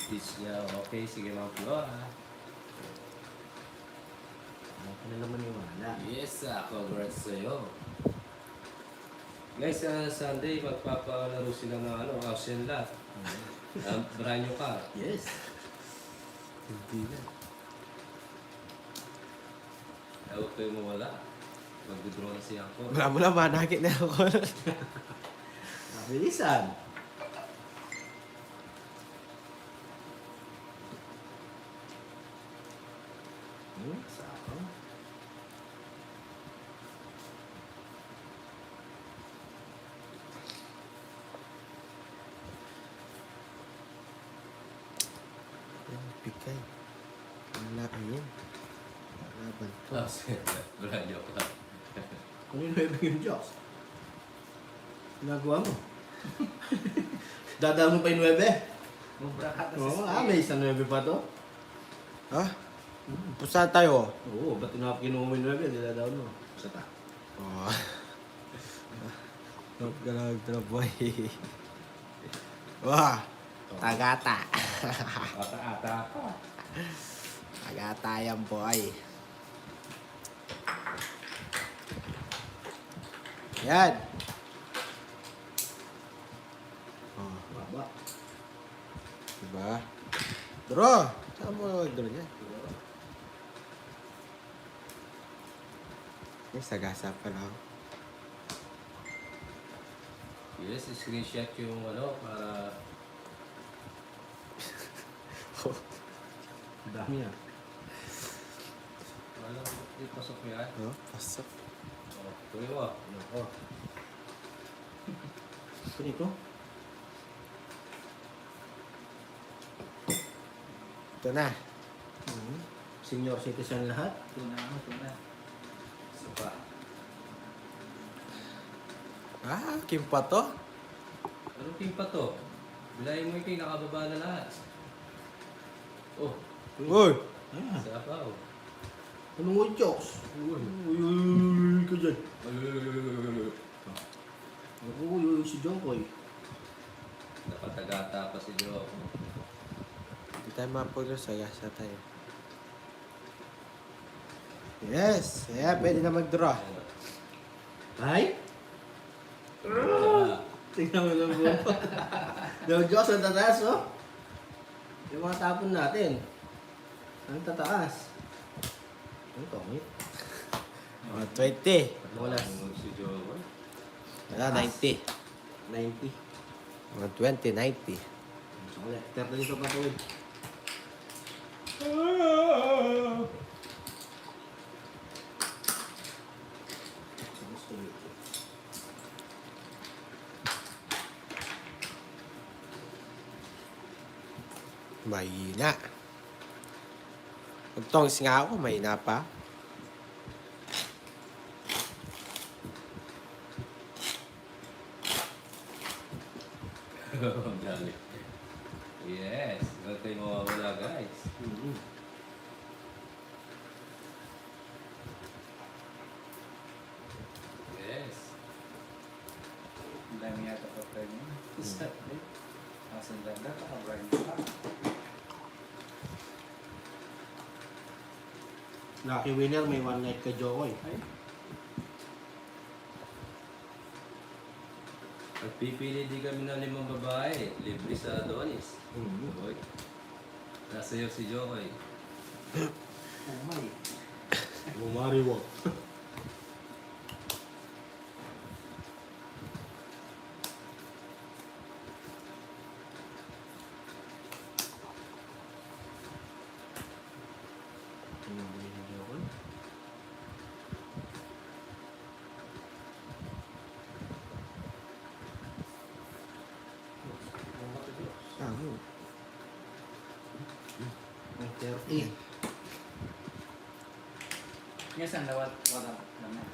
Stitch niya. Okay, sige mga Flora. Ano ka na naman iwala? Yes, congrats sa'yo. Guys, sa Sunday, magpapalaro sila ng Auction Lot. Brand new car. Yes. Hindi na. Huwag kayo mawala. Mag-draw na siya ako. Wala mo na, manakit na ako. Bilisan. Sako. Pikay. Wala yun. Laban to. Brand new car. Ano yung 9 yung Diyos? Ginagawa mo. Dadaan mo pa yung 9? Oo, may isang 9 pa to. Ha? Pusa tayo. Oo, ba't kinuha mo yung 9? Dadaan mo. Sa ta. Oh. Huwag ka na magtraboy. Wah! Tagata. Ata-ata pa. Tagata yan, boy. Yan. Oh, Baba. diba? Draw! Saan mo draw niya? May sagasa pa lang. Yes, screenshot yung para... Dami yan. Wala, ipasok mo yan. Oh, pasok. Oh, tuloy mo. Ako. Kunin ko. Ito na. Senior citizen lahat. Ito na. Isa pa. Ah, kimpa to? Anong team pa to? Bilayin mo yung nakababa na lahat. Oh, Uy! Ah, isa pa oh. ano mo jokes? Uy, ka dyan. Uy, si Jongkoy. Napatagata pa si Jo. Hindi tayo mapaglo, sagasa tayo. Yes! Yeah, pwede na mag-draw. Ay? Ah, Tingnan mo lang buo. Daw Diyos, ang tataas, oh. Yung mga tapon natin. Ang tataas. Ano to, mate? Oh, 20. Wala. si Jo. Wala, 90. 90. Mga 20, 90. Wala. 30 dito pa tuwid. Mahina. Pagtongis nga ako, mahina pa. Ang galing. Yes, huwag kayo mawawala guys. Yes. Ang dami yata pa tayo niya. Asan ganda, naka-brand pa. Lucky winner, may one night ka Jokoy. Ay, Pagpipili di kami ng 5 babae, libre sa Adonis. Oy. Nasa iyo si Jokoy. umay. Bumari mo. Tamo. Ang 30. Yes, ang lawat. Wala. Naman.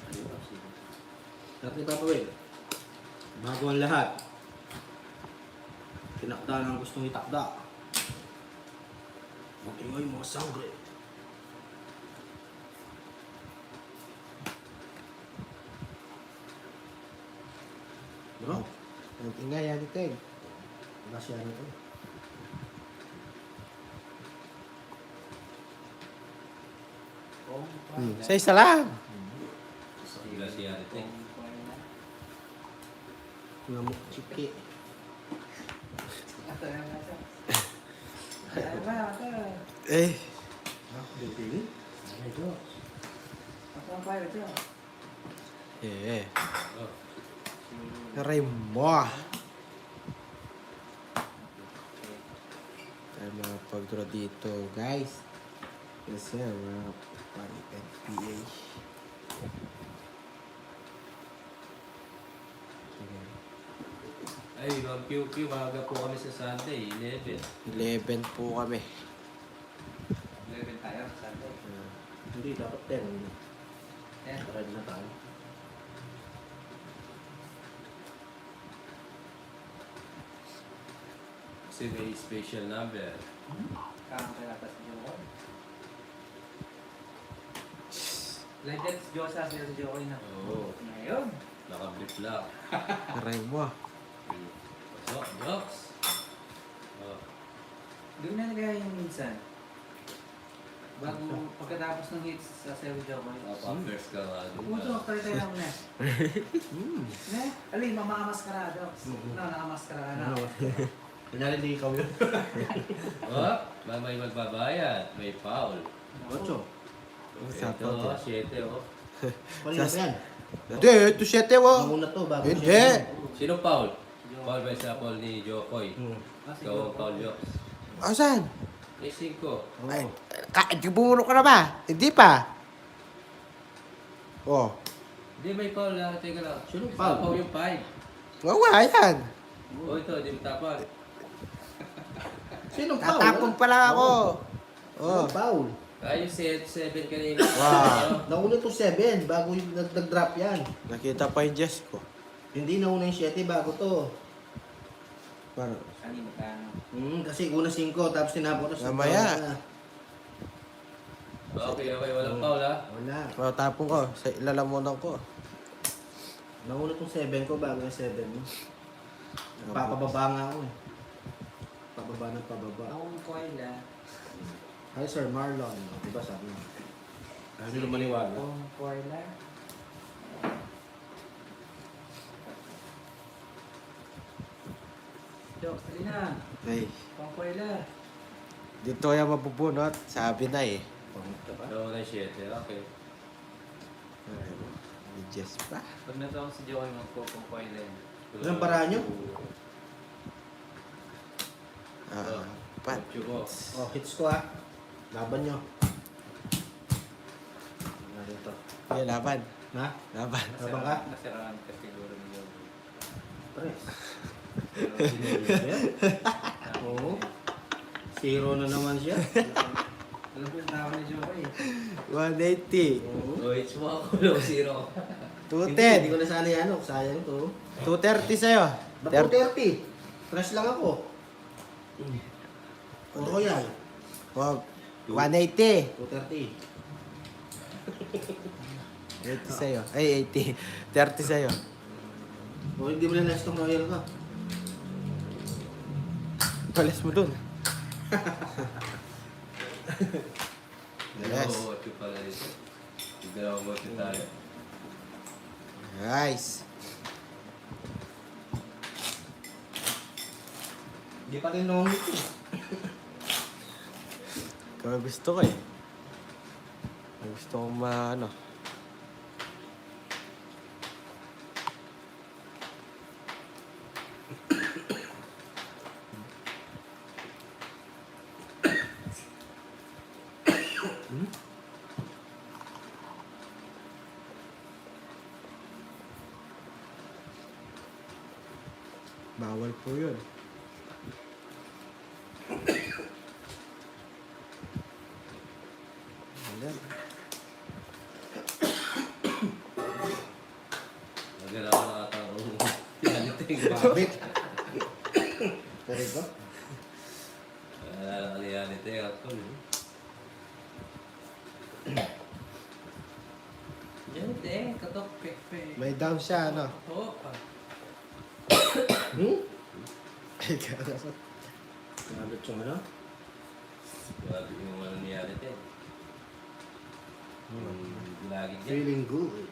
30 pa tuwid. Bago ang lahat. Tinakda ng gustong itakda. Mag-ingay mga sangre. Bro, Nag-ingay yan, Teg. wala siya nito. Sa isa lang. Bigla si Yarite. Ngamuk chiki. Eh. Bibili. Ano ito? Eh. Oh. Aray mo. Tayo makapag-draw dito, guys. Kasi mga pang-NPA. Ay, mag-QQ. Maaga po kami sa Sunday. 11. 11 po kami. 11 tayo, Sunday. Hindi, dapat 10. Eh, Red na tayo. Kasi may special number. kakakilala sa Jokoy. Legends Diyosa sila sa Jokoy na. Oo. Ngayon. Naka-blip lang. Aray mo. Pasok, jokes. Oh. Doon na nagaya yung minsan. Bago, pagkatapos ng hits sa Seven Jokoy. First ka nga. Puto, tayo lang na. Ne? Alin, mamamaskara, Docs. No, nakamaskara na. Ano? Kunyari di ikaw yun. Oh, may magbabayad. May foul. 8. Usapan Ito, din. 7 oh. Wala na yan. Hindi, ito 7 wo. Nauna to bago Hindi. siya. Sino foul? Foul ba sa foul ni Jokoy? Hmm. Ikaw ang foul, Jokes. Asan? May 5. Ay, di bumuro ka na ba? Hindi pa. Oh. Hindi, may foul lang. Teka lang. Sino May foul? tapaw yung 5. Wala yan. Oh, ito, di mo tapal. Sino foul? Tatapon pa lang ako. Oh. Oh. Foul. Ay, yung 7 kanina. Wow. Nauna to 7 bago yung nag-drop yan. Nakita pa yung Jess ko. Hindi nauna yung 7 bago to. Parang, Kanina magkano? Kasi una 5 tapos tinapos to Mamaya. Okay, walang foul ha. Wala. matapon ko. Sa ilalamunan ko. Nauna tong 7 ko bago yung 7 mo. Papababa nga ako eh. Pababa ng pababa. Akong koila. Hi Sir Marlon. Diba sabi mo? Sabi mo maniwala. Akong koila. Docs, dali na. Ay, Akong koila. dito kaya mabubunot. Sabi na eh. Pangit ka ba? Nauna yung 7. Okay. Ay, may Jess pa. Pag natawag si Jokoy, magpupong koila yun. Ilang paraan nyo? Ah, pat. Chuko. Oh, hits ko ah. Laban nyo. Ano dito? Yung laban. Ha? Laban. Laban ka? Nasiraan ka siguro ni Jokoy. Pres. Oo. 0 na naman siya. Alam ko yung tao ni Jokoy. 180. Oo. Oh, it's mo ako. Low 0. Hindi 210. ko na sana yan. Sayang to. 230 sa'yo. Ba't 30? Fresh lang ako. Puro yan. Wow. 180. 230. 80 sa'yo. Ay, 80. 30 sa'yo. O hindi mo na last tong royal ka. Palis mo dun. Yes. Oo, ito pala dito. Tignan mo ito tayo. Nice. Hindi pa rin nung ito. Kaya gusto ko eh. Gusto kong ano. Bawal po yun. Ayan. Magala ko nakatarong. Tinaliting. Babit. Pero ito? Nakalianiting ako. Yan, katok, pepe. May down siya, ano? Oo, Ay, karap. Babit yung ano? Grabe yung ano ni Alite. Lagi dyan. Feeling good.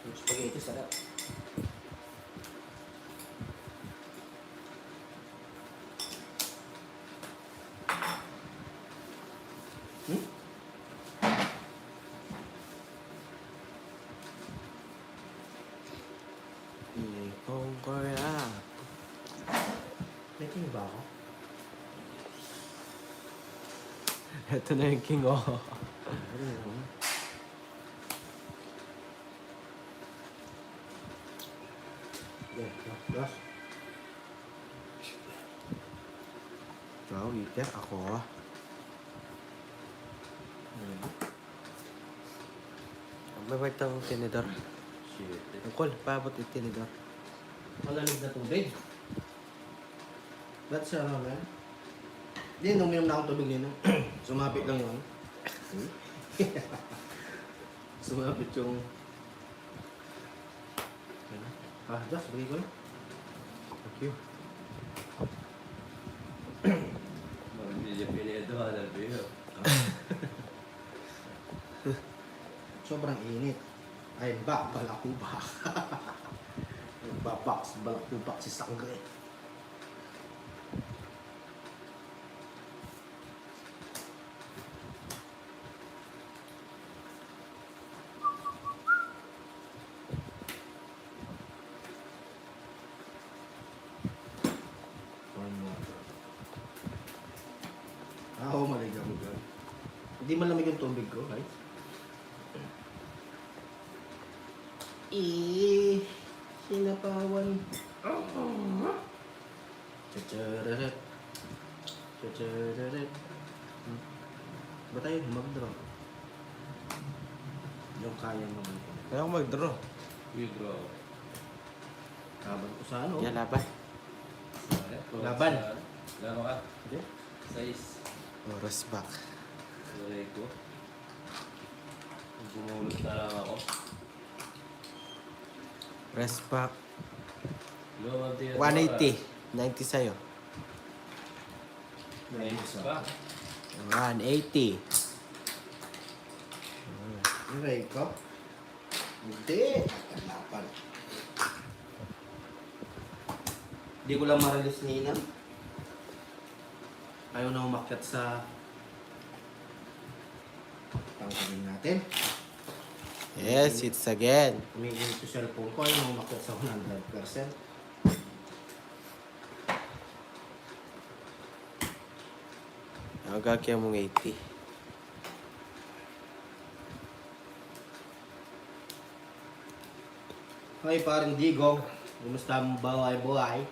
Yung spaghetti sarap. Hmm? Ikong Korea. May king ba ako? Ito na yung king, oh. Ano yun? Yeah, yes. Wow, Iter, ako. Ang babait ng tinidor. Shit. Angkol, paabot yung tinidor. Malamig na tubig. That's man. Hindi, nung minum na akong tubig nino. Sumapit lang yun. Sumapit yung... Ah, just, bigay ko na. Thank you. Hindi pinedo, Alvin. Sobrang init. Ay, balakubak. Balakubak si Sangre. Oo, maligam mo dyan. Hindi malamig yung tubig ko, right? Sinapawan. Chachararat. Chachararat. Ba tayo mag-draw? Yung kaya naman ko. Kaya ako mag-draw. You draw. Laban ko sa ano? Yan, laban. Laban. Laban ka. Hindi. Size. Oras back. Aray ko. Bumulot na lang ako. Rest back. Lumang tira. 180. 90 sa'yo. Nice pa. 180. Aray ko? Hindi. Laban. Hindi ko lang maralis ni Inam. Ayaw na umakyat sa tanggalin natin. Yes, it's again. Umiinit yung cellphone ko. Ayaw na umakyat sa 100%. Ang gagawin mong 80. Hi, parang Digong. Kumusta mo balay-balay?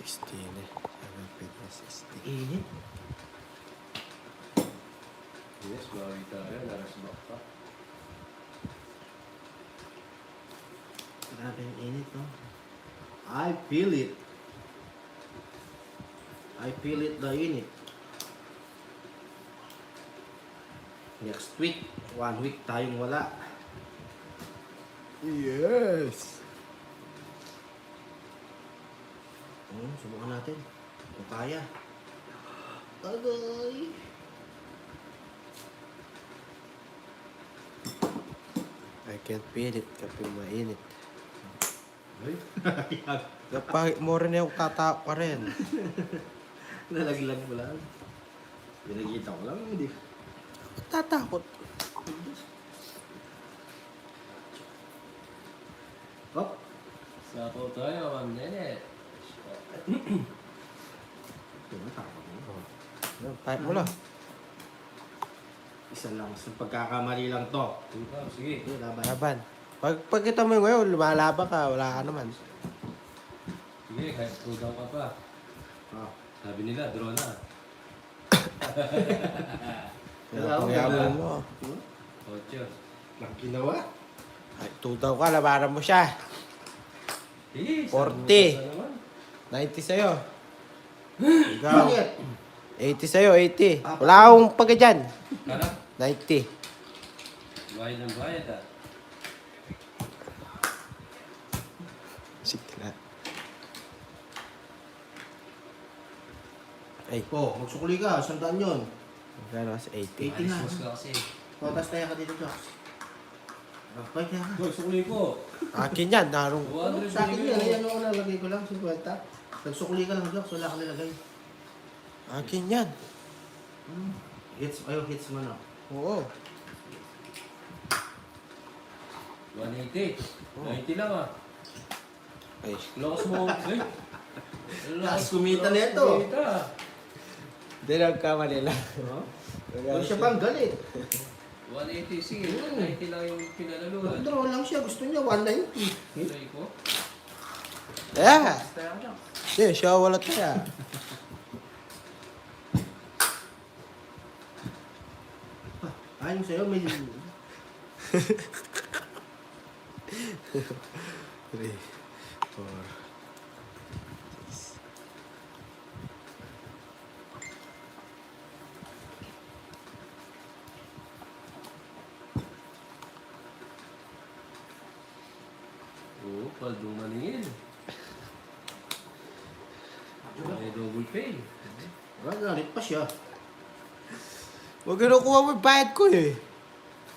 16 eh. Sabi pwede 60. Init. Yes, bawi tayo. Narasbak pa. Grabe yung init, no? I feel it. I feel it, the init. Next week, 1 week tayong wala. Yes! Subukan natin. Kung kaya. Agay! I can't feel it kapag mainit. Ay, Kapag mo rin yung tatawa ka rin. nalaglag mo lang. Pinagkita ko lang, hindi. Tatakot. Hop! Sapo tayo, 1 minute. Tinatapos mo. Type mo lang. Isa lang. Sa pagkakamali lang to. Sige. Hindi, laban. Laban. Pag kita mo yung ngayon, lumalaban ka, wala ka naman. Sige, kahit tudaw ka pa. Ah. Sabi nila, draw na. Wala akong Kaya gagawin. mo. Ocho. Lang ginawa. Ay, tudaw ka, labanan mo siya. Sige, 40. 90 sa'yo. Ikaw. Bakit? 80 sa'yo, 80. Wala akong pagka dyan. Kala? 90. Bayad ng bayad ah. Sige na. Ay, Oh, magsukli ka. 100 yun. magkano kasi 80? 80 na. Alis ka kasi. O, tapos tayo ka dito, Joks. Okay, kaya ka. Boy, sukli ko. Akin yan, narong. 200 Sa akin yan. binigay Ayan mo. ako nalagay ko lang. 50. Nagsukli ka lang, Joks. Wala ka nilagay. Akin yan. Hits. Ayaw, hits mo na. Oo. 180. 90 lang ah. Ay, Lakas mo. Eh. Lakas kumita na ito. Kumita. hindi nagkamali lang. Huwag siya pang galit. 180. Sige, 90 lang yung pinanalunan. Draw lang siya. Gusto niya 190. Try ko. Yeah! Tayo ko lang. Hindi, siya wala tayo. Ayun sa'yo, may... 3, 4, Oo, paldong maningin. May double pay. Galit pa siya. Huwag kinukuha mo yung bayad ko eh.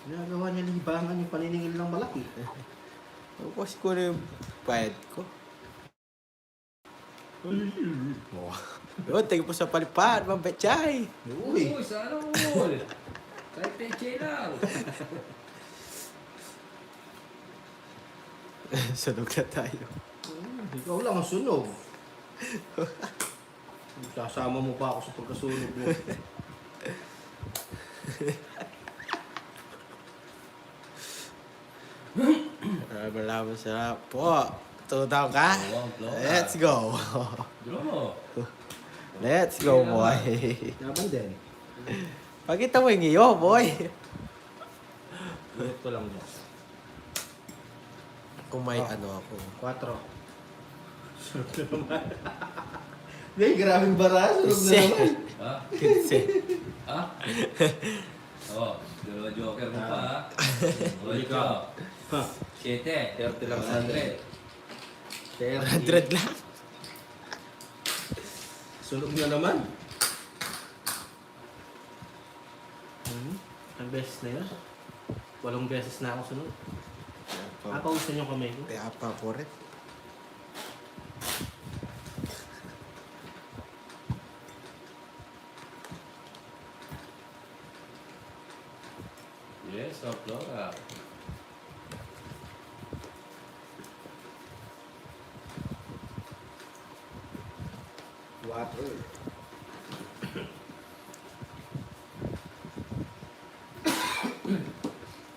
Ginagawa niya libangan yung paniningil ng malaki. Huwag kasi ko na yung bayad ko. Oo. Yun, tingin po sa palipad, mabetchay. Uy! Uy, sana all. Kahit peche lang. Sunog na tayo. Ikaw lang ang sunog. Sasama mo pa ako sa pagkasunog mo. Malaman sa po. Tutang ka? Oo, blow ka. Let's go. Draw mo. Let's go, boy. Laban din. Pakita mo yung iyo, boy. Ulit ko lang dyan. Kung may ano ako. 4. Sunog na naman. Hindi, grabing bara. Sunog na naman. Ha? 15. Ha? Oo, dalawa joker mo pa ha. Huli 8. ka. Ha? 7. 30 lang. 100. 100 lang. Sunog na naman. Ang beses na yun? 8 beses na ako sunod. Pausan yung kamay ko. Kaya pa po rin. Yes, Flora. Water.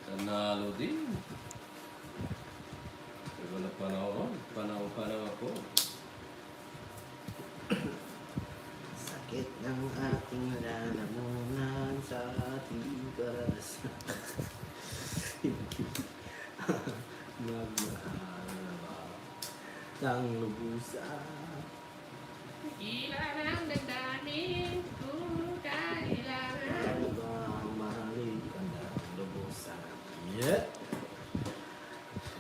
Nanalo din. Wala panahon. Panahon ako. Sakit ng ating lalamunan sa ating karanasan. Magmahal ng lubusan. Kailangan ng damdamin kung kailangan. Ano bang mahalin ka ng lubusan? Yeah!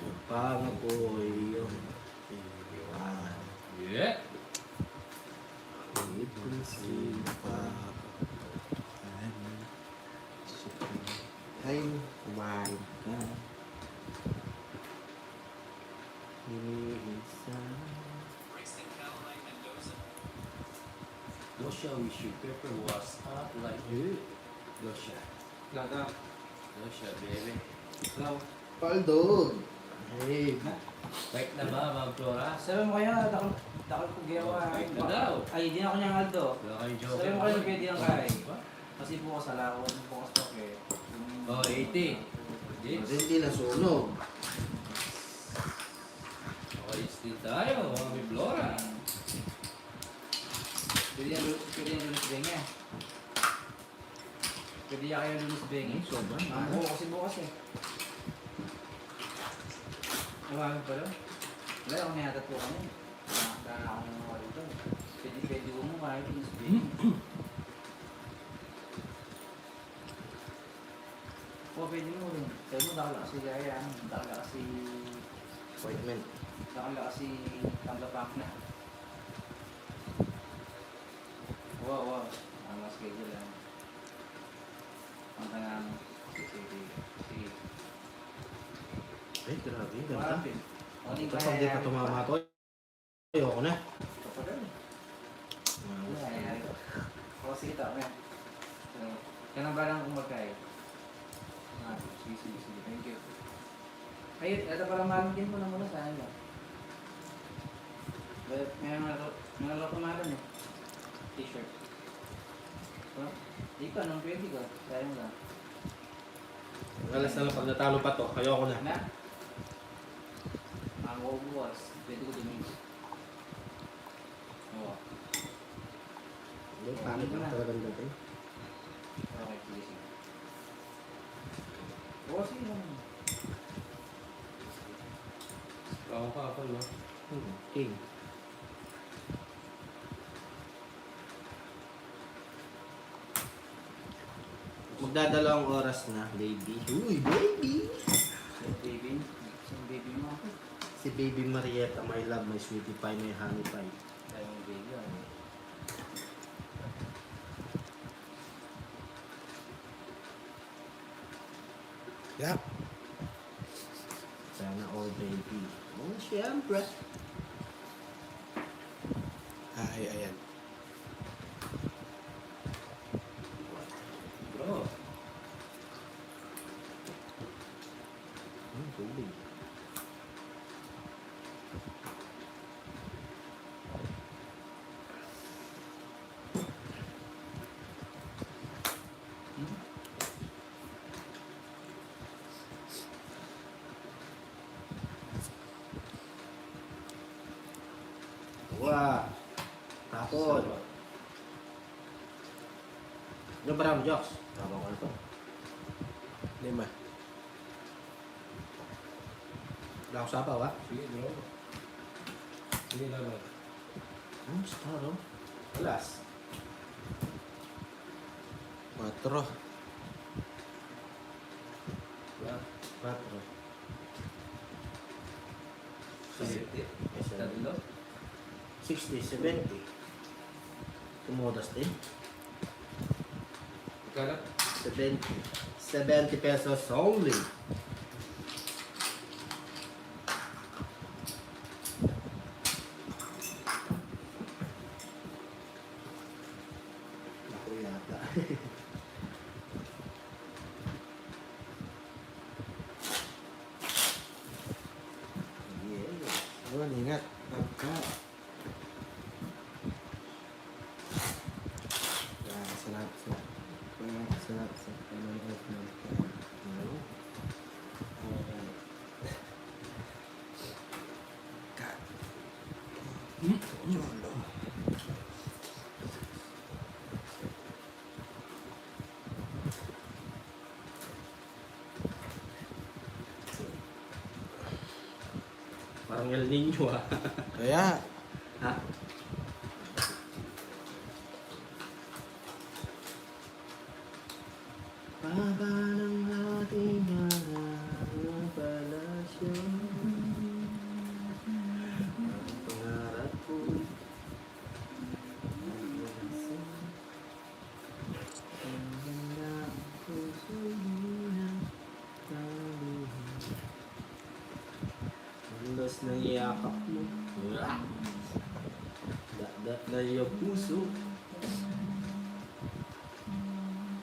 Yung pangako'y iyong iiwan. Yeah. Ipusin pa. Ay, kumain ka. Iniisa. Lucia, wish your paper was up like you. Lucia. Laga. Lucia, baby. Hello. Paldog! Hey! Bike na ba, Ma'am Flora? Sabi mo kayo, takal ko gawa. Bike na daw. Ay, hindi na ako niyang Aldo. Wala kayong joker. Sabi mo kayo, pwede lang kay. Ba? Kasi bukas sa lakon, bukas pa kayo. Oh, 80. Yes. Hindi na sunog. Okay, still tayo, Mami Flora. Pwede yan lunes bengi. Pwede yan kayo lunes bengi. Sobrang Oo, kasi bukas eh. Nawagin pa doon? Wala akong niyatat ko kanya. Nakakita ako ng mga rito. Pwede ko mo kahit lunes bengi. O, pwede mo rin. Sabi mo, dakala kasi gaya. Dakala kasi... appointment. Dakala kasi tanggapang na. O, Wow. Ang mga schedule yan. Ang tangang. Sige. Ay, grabe. Ganda. Only Tapos hindi pa tumama to. Ayoko na. O, sige to. Okay. So, yan ang balang kumagkaya. Sige. Thank you. Ayun, ito parang malam din mo na muna sa akin. May mga kumalan eh. T-shirt. So, di ka, nung 20 ko. Sayang lang. Alas na lang pag natalo pa to. Ayoko na. Na? Ang buwas. Pwede ko dumin. Oo. Hindi, pangit na talagang dati. Okay, sige. Oo, sige naman. Ako ka ako, no? King. Magdadalawang oras na, baby. Uy, baby! Yung baby mo ako. Si Baby Marietta, my love, my sweetie pie, my honey pie. Yung baby ako. Yeah. Sana all baby. Oh, siyempre. Ay, ayan. Bro. Tubig. Wah, tapon. Yung parang jokes. Tama ko na to. 5. Wala akong sapaw, ha? Sige, bro. Sige naman. Star, oh. Alas. 4. Wala. 4. Sige. Tatlo. 60, 70. Tumodas din. Kala? 70. 70 pesos only. Ako yata. Yeah. Yun, ingat. Sarap sa panonood ng ano? Cholo. Parang El Niño, ah. Kaya, Ha? Baba ng ating mga palasyo. Ang pangarap ko'y ang ganda ang puso'y hinataluhan. Andas ng yakap mo. Dat na iyong puso.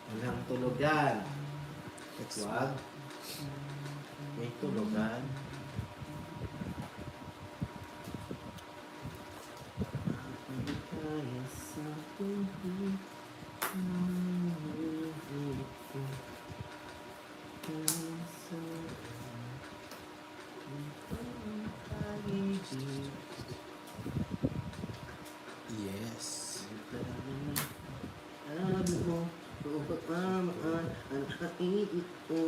Walang tulugan. Wag. May tulugan. Kaya sa tubig. yes. Alam mo, kung pagmamaan ang kainit ko.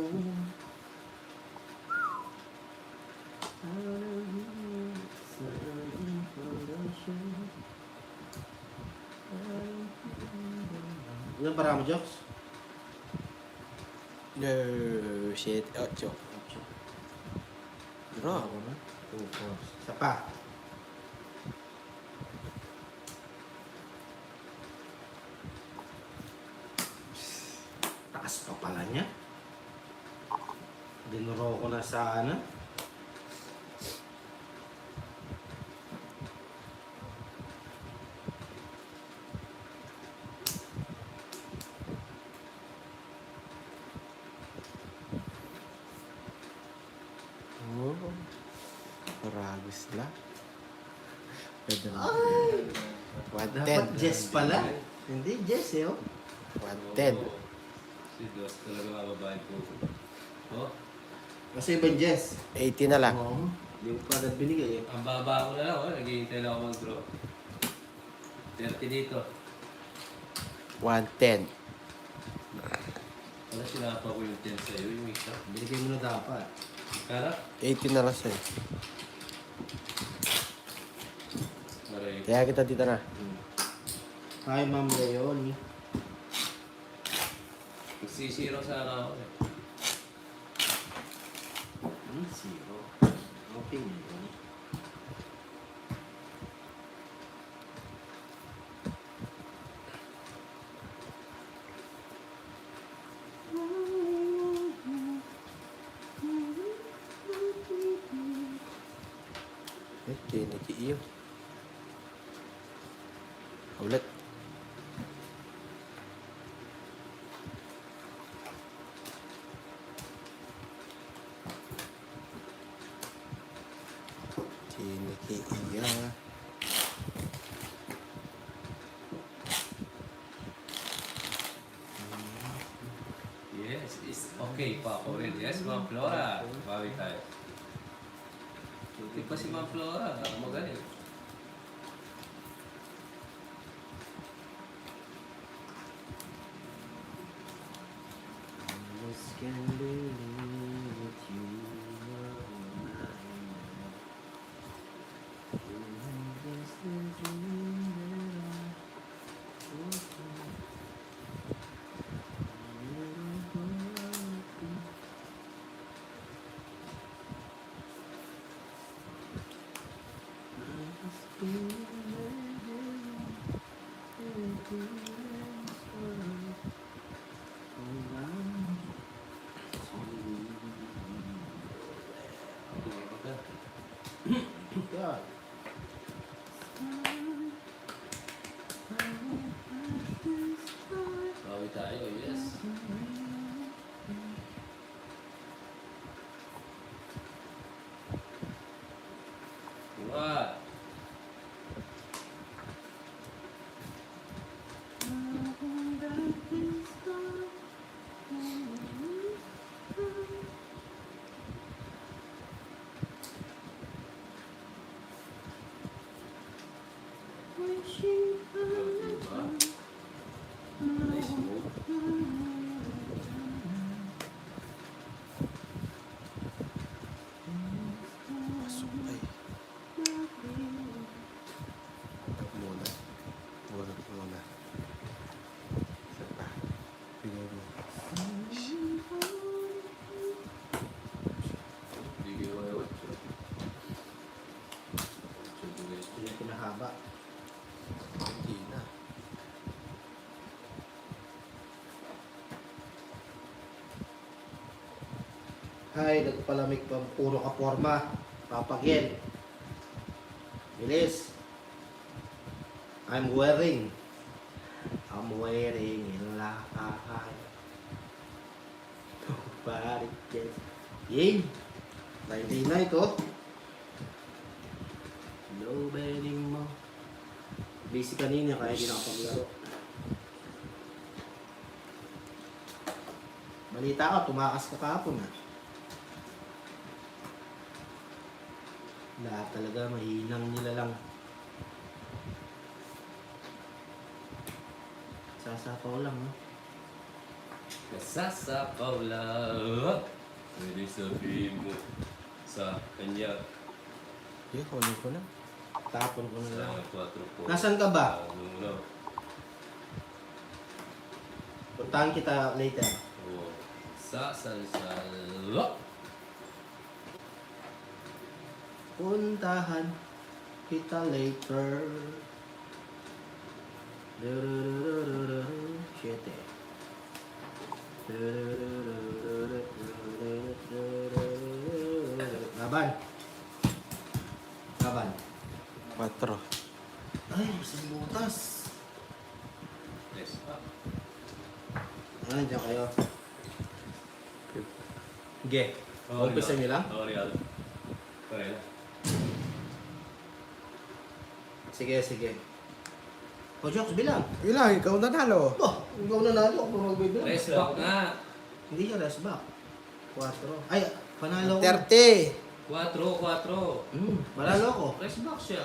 Alam mo, sa aking pundasyon. Ilan para mo, Jokes? No, shit. 8. Bro. 2, 4. Isa pa. Dinuro ko na sa ano. Oh. Maragos na. Pwede na. Dapat 110. Jess pala. Hindi, Jess eh, oh. 110. Si Dos talaga mga babae po. Oh, Kasi ibang Jess. 80 na lang. Oo. Hindi ko pa agad binigay eh. ang baba ko na lang, oh. Naghihintay lang ako mag-draw. 30 dito. 110. Wala sinapa ko yung 10 sa'yo, yung isa. Binigay mo na dapat. Kara? 80 na lang sa'yo. Maray. Kaya kita dito na. Hi, Ma'am Leonie. Nagsisiro sana ako eh. Zero. Okay yun. Tiniki iyo. Ulit. Tiniki iya. Yes, it's okay pa ako rin. Yes, Ma'am Flora. Bawi tayo. Hindi pa si Ma'am Flora. Ako magaling. Just can't believe that you are mine. Just the dream that I was in. God. Bawi tayo, yes. What? Nice move. Pasok ay. Muna. Muna. Isa pa. Bigay mo. Bigay ko yung 8. Hindi na pinahaba. Hindi na. Hi, nagpalamig pa. Puro ka forma. Papagin. Bilis. I'm wearing in lakay. Nobody cares. Yay! Friday night, oh. Nobody mo. Busy kanina kaya hindi nakapaglaro. Balita ko, tumakas ka kahapon, ah. Lahat talaga, mahinang nila lang. Sasapaw lang, no? Nasasapaw lang. Pwede sabihin mo sa kanya. Yun, kunin ko na. Tapon ko na lang. Sa 4 po. Nasaan ka ba? Ano? Puntahan kita later. Oh. Sasalsal. Puntahan kita later. Siete. Laban. Laban. 4. Ay, isang butas. Yes. Ah, dyan kayo. Sige. Umpisa niyo lang? Oo, Real. Okay na. Sige, sige. O, Jokes, bilang. Ilang, ikaw nanalo. Oh, ikaw nanalo. Ako magbibilang. Rest back nga. Hindi siya rest back. 4. Ay, panalo ko. 30. 4. Panalo ko. Rest back siya.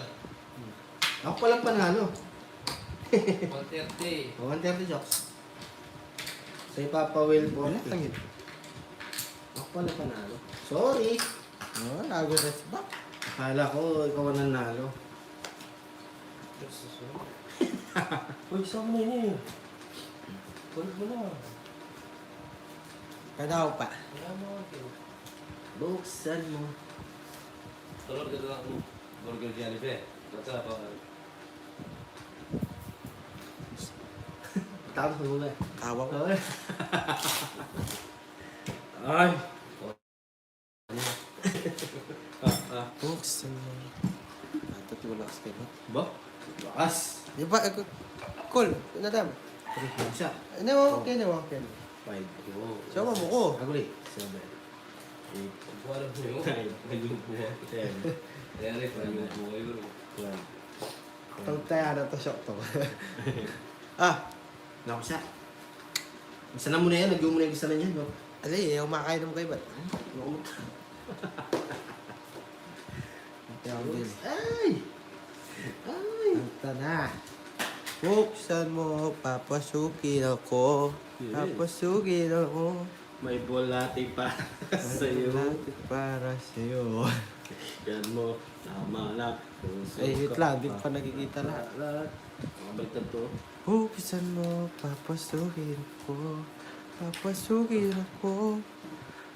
Ako palang panalo. 130. 130 Jokes. Sa Papa Will po. Wala tangin. Ako pala panalo. Sorry. Oh, lago rest back. Akala ko ikaw ang nanalo. Uy, saan mo yun eh? Huwag mo na. Kadaw pa. Wala mo ako. Buksan mo. Tulog ka doon. Burger Jollibee. Basta pa. Tapos mo ba? Tawa ko. Ay. Buksan mo. Atot mo lang sa kanya. Ba? Bakas. Di ba? Cool. Nadam. 3 siya. Ano mo? Okay na mo. Okay na. 5. Sama mo ko. Aguli. 7. 8. Huwag mo alam mo yun. 9. Naging buhay. 10. Kaya rin, naging buhay yun. 12. Pag tayo na to, shock to. Ah! Naku siya. Isa na muna yan. Nagyo muna yung isa na yan. No? Ali, umakain mo kayo ba't? Naku. Kaya din. Ay! Ay! Anta na. Buksan mo, papasukin ako. Yes. Papasukin ako. May bolate pa sa'yo. Lapit para sa'yo. Yan mo. Tama lang. Ay, wait lang. Di ko pa nakikita lahat. Lahat. Mabaliktad to. Buksan mo, papasukin ako. Papasukin ako.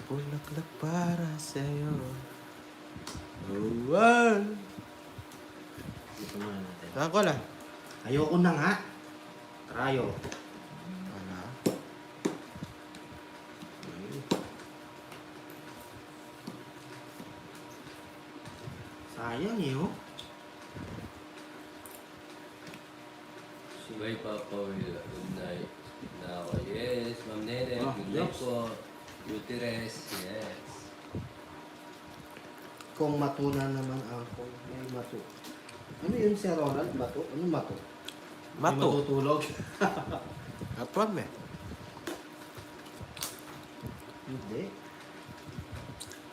Bulaklak para sa'yo. Oh, Dito muna natin. ako lang. Ayoko na nga. Trayo. Wala. Sayang eh, oh. Bye, Papa Will. Good night. Na ako. Yes, Ma'am Nene. Ah, Good night yes. po. Beauty rest. Yes. Kung matuna naman ako, may mato. Ano yun si Ronald? Mato? Ano mato? May Mato. matutulog? Atuan me. Hindi.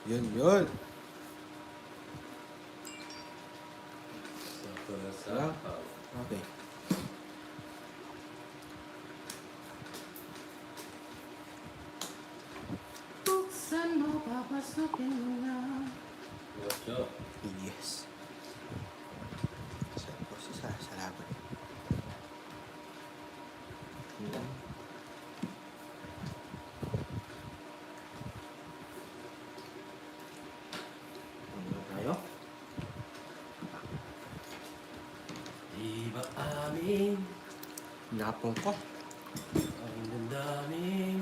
Yun. Sapa na Ah. sapa. Okay. Buksan mo, papasukin mo na. Ocho. Yes. Salamat. Ano tayo? Di ba amin Napong ko. ang damdamin?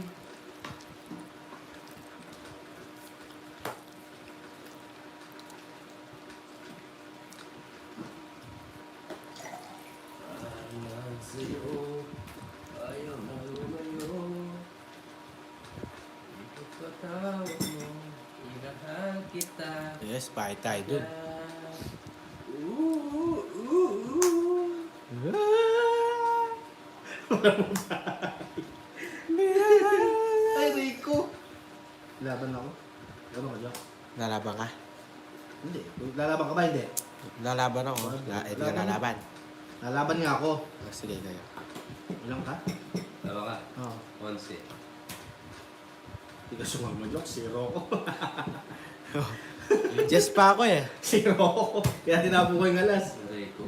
Parang sa'yo, ayaw na lumayo. Ito patawag mo, inahal kita. Yes, bahay tayo dun. Ay, Rico! Laban ako. Laban ka, Jack? Lalaban ka? Hindi. Lalaban ka ba? Hindi. Lalaban ako. Hindi ka lalaban. Lalaban nga ako. Sige kayo. Ilang ka? Tama ka? Oo. 11. Hindi ka sumama, Jack. 0 ako. Just pa ako eh. 0 ako. Kaya tinapo ko yung alas. Aray ko.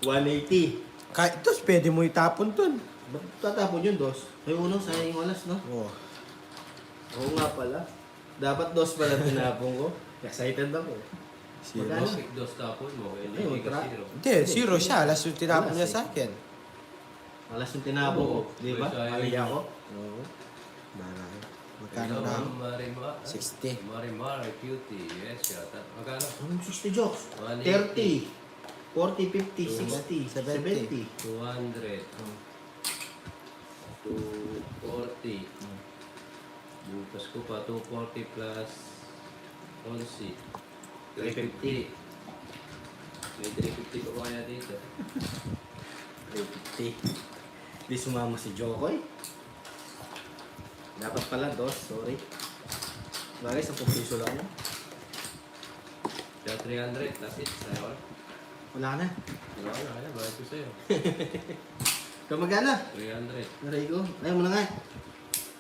180. Kahit tos, pwede mo itapon dun. Ba't tatapon yun, dos? Ay, uno, sayang yung alas, no? Oh. Oo nga pala. Dapat dos pala tinapon ko. Excited ako. Zero. Magkano? Pick dos tapon mo, kaya Ay, hindi ka ultra. zero. Hindi, zero siya. Alas yung tinapon Alas niya eh. sa akin. Alas yung tinapon ko. Oo. Di ba? Sayang Mali yun. ako. Oo. Bahala kayo. Kano na? Marimar. 60. Marimar, cutie. Yes, yata. Magkano? Anong 60 jokes? 180. 30, 40, 50, 60, 70. 200. 240. Bukas ko pa, 240 plus 11. 350. May 350 ko kaya dito. 350. Di sumama si Jokoy. Dapat pala, dos. Sorry. Bagay, 10 piso lang yun. Kaya 300, that's it. Sa'yo. Wala na. Wala na, kaya bayad ko sa'yo. Ikaw magana. 300. Naray ko. Ayaw mo na nga.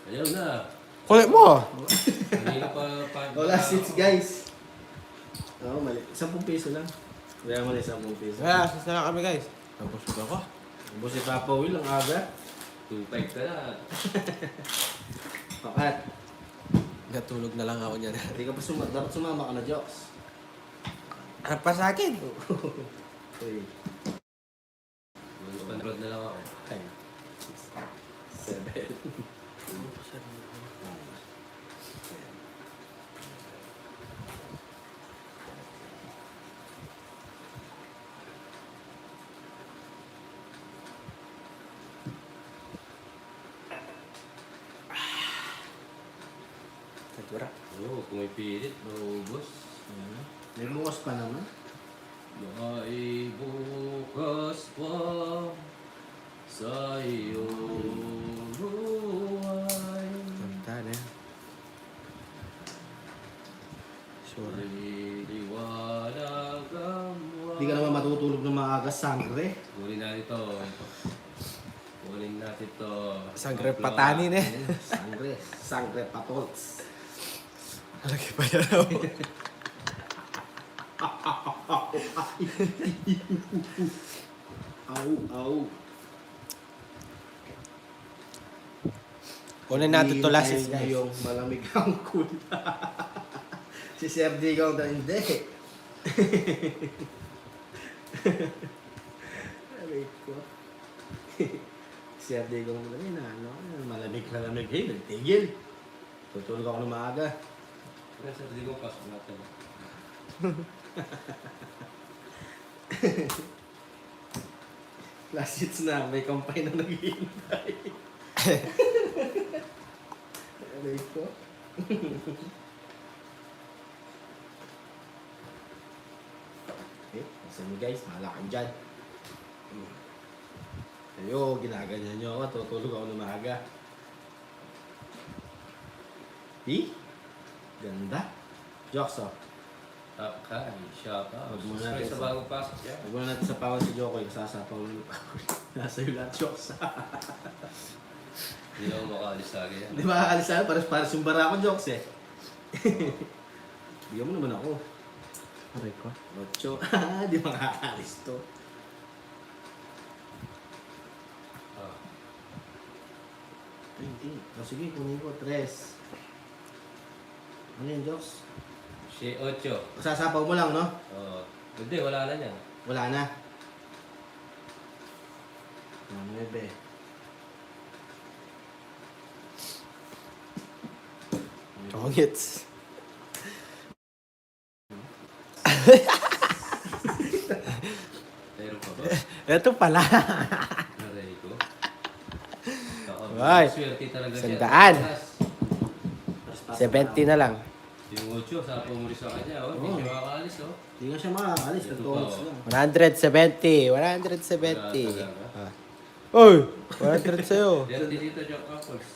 Ayaw na. Kulit mo! Hindi ka pa... Wala seats, guys. Oo, mali. 10 piso lang. Kaya mali, 10 piso. Kaya, sis na lang kami guys. Nabusog ako. Ubus si Papa Will, ang aga. 2.5 ka na. Pakat. Natulog na lang ako niyan. Hindi ka pa dapat sumama ka na, Jokes. Ano pa sa akin? Uy. Mag-control na lang ako. 7. Natura. Oo, kung may pilit, maubos. May bukas pa naman. May bukas pa sa iyong buhay. Ganda na yan. Sure. Liliwanag ang Hindi ka naman matutulog ng maaga, sangre. Kunin natin ito. Kunin natin ito. Sangre patanin eh. Sangre. Sangre patols. Lagi pa yan ako. Au, au. Kunin natin to last Hintayin guys. yung malamig ang kul. Si Sir Digong na hindi. Aray ko. Si Sir Digong na yun, ano, malamig na lamig. Hey, nagtigil. Tutulog ako ng maaga. Kasi hindi ko pasok natin. Last hits na, may kampay na naghihintay. Aray ko. Okay, nasa nyo guys, mahala kayo dyan. Ayo, ginaganyan nyo ako, tutulog ako ng maaga. Ganda. Jokes oh. Tapkay, shout out. Huwag muna Subscribe natin sa sa- bagong pasok yan. Huwag muna natin sa pawan si Jokoy, sasapaw mo. Nasa iyo lahat jokes. Hindi ako makaalis sa akin yan. Di ba aalis tayo? Pares yung bara ko jokes eh. Bigyan mo naman ako. Aray ko. Ocho. Di makakaalis to. Ah. Ay, hindi. O sige, kunin ko. 3. Ano yung jokes? Si 8. Sasapaw mo lang, no? Oo. Hindi, wala na yan. Wala na. 9. Chongits. Meron pa ba? Ito pala. Aray ko. Ay, Swerte talaga yan. sandaan. Taas. 70 na lang. Yung 8, sapo mo rin sa kanya. Oh. Hindi siya makakaalis. Oh. Hindi nga siya makakaalis. Ito Nagtolos pa, oh. lang. 170. 170. Wala talaga. Ah. Uy! 100 sa'yo. Meron din dito, Jack Apples.